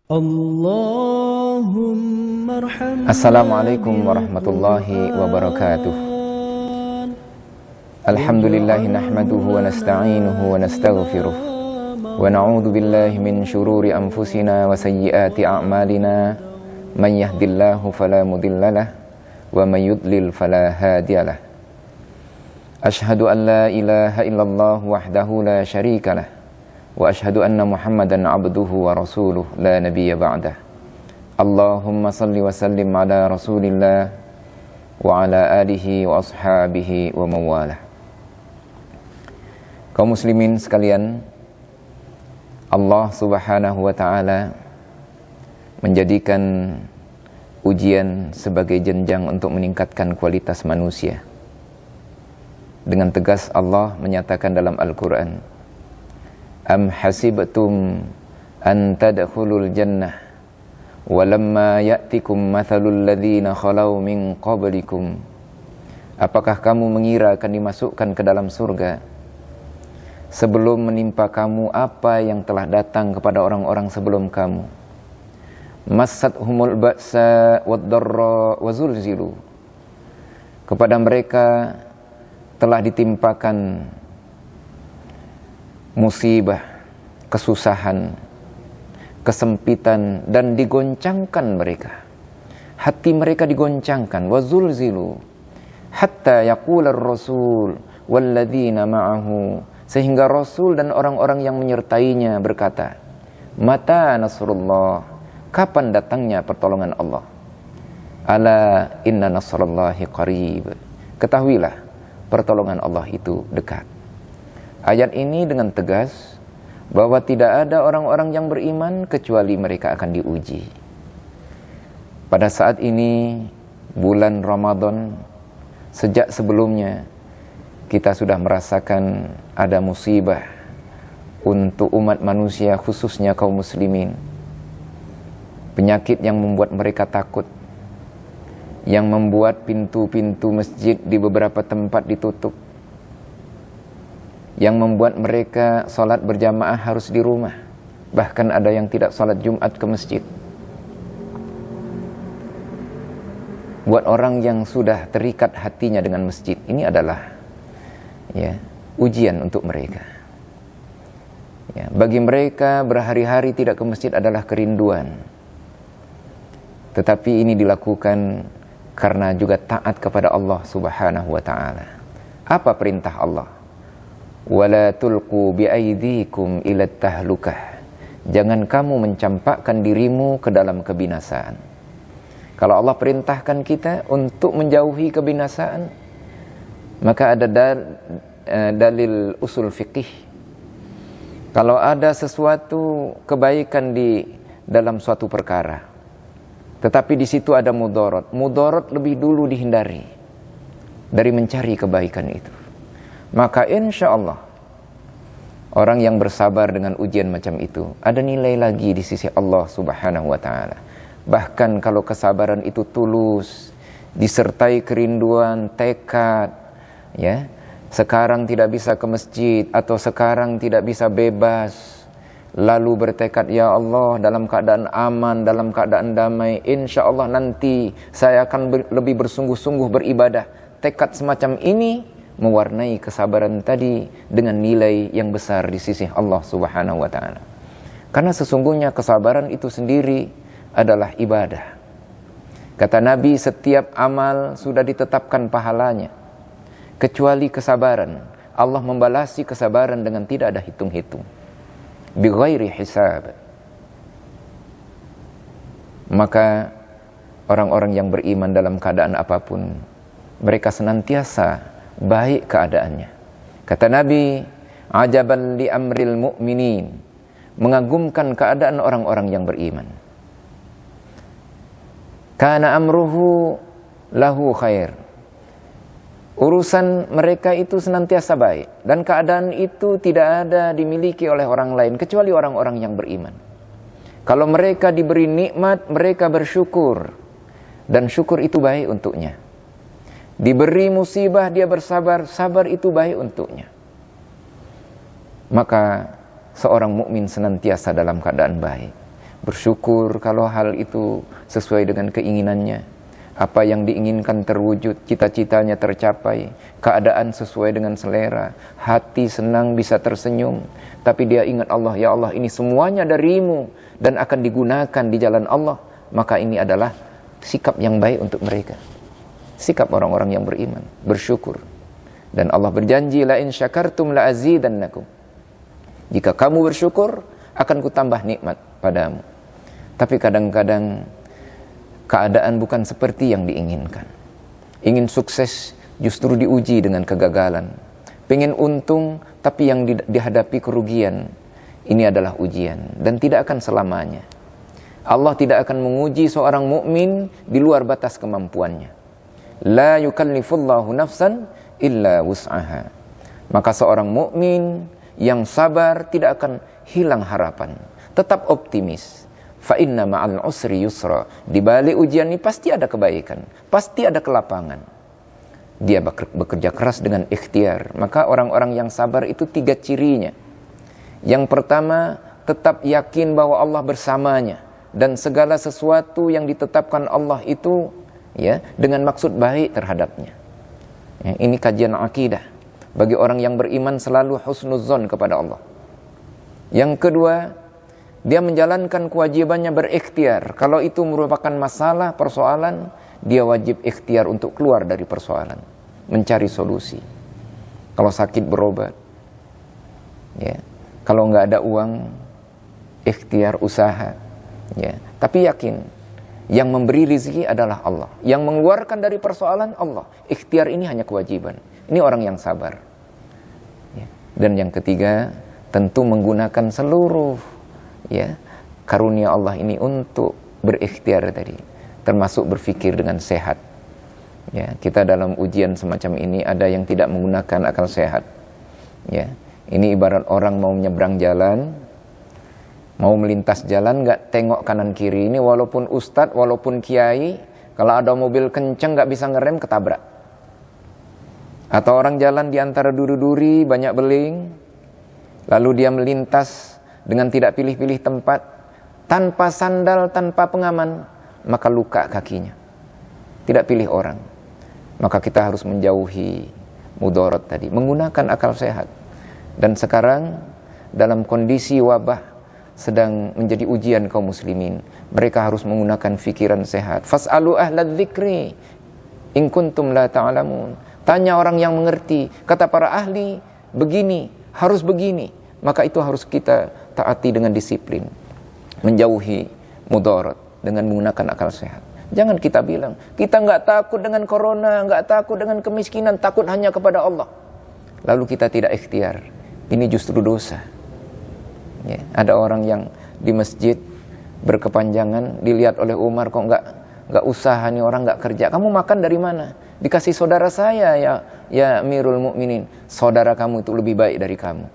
Allahumma arhamna. Assalamualaikum warahmatullahi wabarakatuh. Alhamdulillahi nahmaduhu wa nasta'inuhu wa nastaghfiruh wa na'udzu billahi min syururi anfusina wa sayyiati a'malina. Man yahdihillahu fala mudhillalah wa may yudlil fala hadiyalah. Asyhadu an la ilaha illallah wahdahu la syarikalah wa asyhadu anna Muhammadan abduhu wa rasuluh la nabiyya ba'dah. Allahumma salli wa sallim ala Rasulillah wa ala alihi wa ashabihi wa mawalah. Kaum muslimin sekalian, Allah Subhanahu wa taala menjadikan ujian sebagai jenjang untuk meningkatkan kualitas manusia. Dengan tegas Allah menyatakan dalam Al-Qur'an, Am hasibtum an tadkhulul jannah walamma ya'tikum mathalul ladzina khalau min qablikum. Apakah kamu mengira akan dimasukkan ke dalam surga sebelum menimpa kamu apa yang telah datang kepada orang-orang sebelum kamu? Massathumul ba'sa wad-dharra wa zulzilu. Kepada mereka telah ditimpakan musibah, kesusahan, kesempitan, dan digoncangkan mereka. Hati mereka digoncangkan. Wa zulzilu hatta yaqular rasul walladzina ma'ahu. Sehingga Rasul dan orang-orang yang menyertainya berkata, Mata nasrullah, kapan datangnya pertolongan Allah? Ala inna nasrallahi qarib. Ketahuilah, pertolongan Allah itu dekat. Ayat ini dengan tegas bahwa tidak ada orang-orang yang beriman kecuali mereka akan diuji. Pada saat ini, bulan Ramadan, sejak sebelumnya kita sudah merasakan ada musibah untuk umat manusia, khususnya kaum muslimin. Penyakit yang membuat mereka takut, yang membuat pintu-pintu masjid di beberapa tempat ditutup, yang membuat mereka salat berjamaah harus di rumah. Bahkan ada yang tidak salat Jumat ke masjid. Buat orang yang sudah terikat hatinya dengan masjid, ini adalah ujian untuk mereka. Bagi mereka berhari-hari tidak ke masjid adalah kerinduan. Tetapi ini dilakukan karena juga taat kepada Allah Subhanahu wa taala. Apa perintah Allah? Wala tulqu biaidikum ila tahlukah. Jangan kamu mencampakkan dirimu ke dalam kebinasaan. Kalau Allah perintahkan kita untuk menjauhi kebinasaan, maka ada dalil usul fikih. Kalau ada sesuatu kebaikan di dalam suatu perkara, tetapi di situ ada mudarat, mudarat lebih dulu dihindari dari mencari kebaikan itu. Maka insya Allah orang yang bersabar dengan ujian macam itu ada nilai lagi di sisi Allah Subhanahu wa taala. Bahkan kalau kesabaran itu tulus, disertai kerinduan, tekad, sekarang tidak bisa ke masjid atau sekarang tidak bisa bebas, lalu bertekad, ya Allah, dalam keadaan aman, dalam keadaan damai, insya Allah nanti saya akan lebih bersungguh-sungguh beribadah. Tekad semacam ini mewarnai kesabaran tadi dengan nilai yang besar di sisi Allah Subhanahu wa taala. Karena sesungguhnya kesabaran itu sendiri adalah ibadah. Kata Nabi, setiap amal sudah ditetapkan pahalanya kecuali kesabaran. Allah membalasi kesabaran dengan tidak ada hitung-hitung, bighairi hisab. Maka orang-orang yang beriman dalam keadaan apapun, mereka senantiasa baik keadaannya. Kata Nabi, ajaban li amril mu'minin, mengagumkan keadaan orang-orang yang beriman. Kana amruhu lahu khair, urusan mereka itu senantiasa baik, dan keadaan itu tidak ada dimiliki oleh orang lain kecuali orang-orang yang beriman. Kalau mereka diberi nikmat, mereka bersyukur, dan syukur itu baik untuknya. Diberi musibah, dia bersabar, sabar itu baik untuknya. Maka seorang mukmin senantiasa dalam keadaan baik. bersyukur kalau hal itu sesuai dengan keinginannya, apa yang diinginkan terwujud, cita-citanya tercapai, keadaan sesuai dengan selera, hati senang bisa tersenyum, tapi dia ingat Allah, ya Allah ini semuanya darimu dan akan digunakan di jalan Allah, maka ini adalah sikap yang baik untuk mereka, sikap orang-orang yang beriman, bersyukur. Dan Allah berjanji, la in syakartum la azidannakum, jika kamu bersyukur akan kutambah nikmat padamu. Tapi kadang-kadang keadaan bukan seperti yang diinginkan. Ingin sukses justru diuji dengan kegagalan. Pengen untung tapi yang dihadapi kerugian. Ini adalah ujian dan tidak akan selamanya. Allah tidak akan menguji seorang mukmin di luar batas kemampuannya. La yukallifullahu nafsan illa wus'aha. Maka seorang mukmin yang sabar tidak akan hilang harapan, tetap optimis. Fa inna ma'al usri yusra. Di balik ujian ini pasti ada kebaikan, pasti ada kelapangan. Dia bekerja keras dengan ikhtiar. Maka orang-orang yang sabar itu 3 cirinya. Yang pertama, tetap yakin bahwa Allah bersamanya dan segala sesuatu yang ditetapkan Allah itu ya dengan maksud baik terhadapnya. Ya, ini kajian akidah. Bagi orang yang beriman selalu husnuzon kepada Allah. Yang kedua, dia menjalankan kewajibannya berikhtiar. Kalau itu merupakan masalah, persoalan, dia wajib ikhtiar untuk keluar dari persoalan, mencari solusi. Kalau sakit berobat, ya. Kalau nggak ada uang, ikhtiar usaha, ya. Tapi yakin, yang memberi rezeki adalah Allah, yang mengeluarkan dari persoalan Allah. Ikhtiar ini hanya kewajiban. Ini orang yang sabar. Ya. Dan yang ketiga, tentu menggunakan seluruh ya karunia Allah ini untuk berikhtiar tadi, termasuk berfikir dengan sehat. Ya, kita dalam ujian semacam ini ada yang tidak menggunakan akal sehat. Ya, ini ibarat orang mau menyeberang jalan, mau melintas jalan nggak tengok kanan kiri. Ini walaupun ustadz, walaupun kiai, kalau ada mobil kenceng nggak bisa ngerem, ketabrak. Atau orang jalan di antara duri-duri banyak beling, lalu dia melintas dengan tidak pilih-pilih tempat, tanpa sandal, tanpa pengaman, maka luka kakinya. Tidak pilih orang. Maka kita harus menjauhi mudarat tadi, menggunakan akal sehat. Dan sekarang dalam kondisi wabah sedang menjadi ujian kaum muslimin, mereka harus menggunakan fikiran sehat. Fas'alu ahlad dzikri in kuntum la ta'lamun. Tanya orang yang mengerti. Kata para ahli, begini, harus begini. Maka itu harus kita taati dengan disiplin, menjauhi mudarat dengan menggunakan akal sehat. Jangan kita bilang, kita nggak takut dengan corona, nggak takut dengan kemiskinan, takut hanya kepada Allah. Lalu kita tidak ikhtiar. Ini justru dosa. Ya, ada orang yang di masjid berkepanjangan, dilihat oleh Umar, kok nggak usaha nih orang, nggak kerja. Kamu makan dari mana? Dikasih saudara saya ya Amirul Mukminin. Saudara kamu itu lebih baik dari kamu.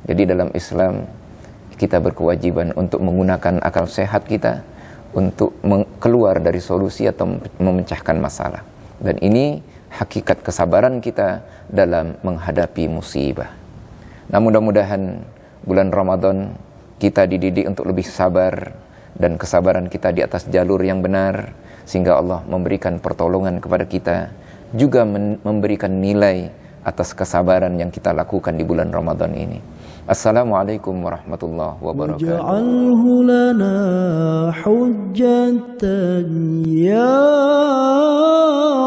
Jadi dalam Islam kita berkewajiban untuk menggunakan akal sehat kita untuk keluar dari solusi atau memecahkan masalah. Dan ini hakikat kesabaran kita dalam menghadapi musibah. Nah, mudah-mudahan bulan Ramadan kita dididik untuk lebih sabar dan kesabaran kita di atas jalur yang benar, sehingga Allah memberikan pertolongan kepada kita, juga memberikan nilai atas kesabaran yang kita lakukan di bulan Ramadan ini. Assalamualaikum warahmatullahi wabarakatuh. Waj'alhu lana hujjatan ya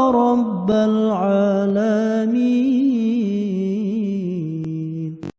rabbal alamin.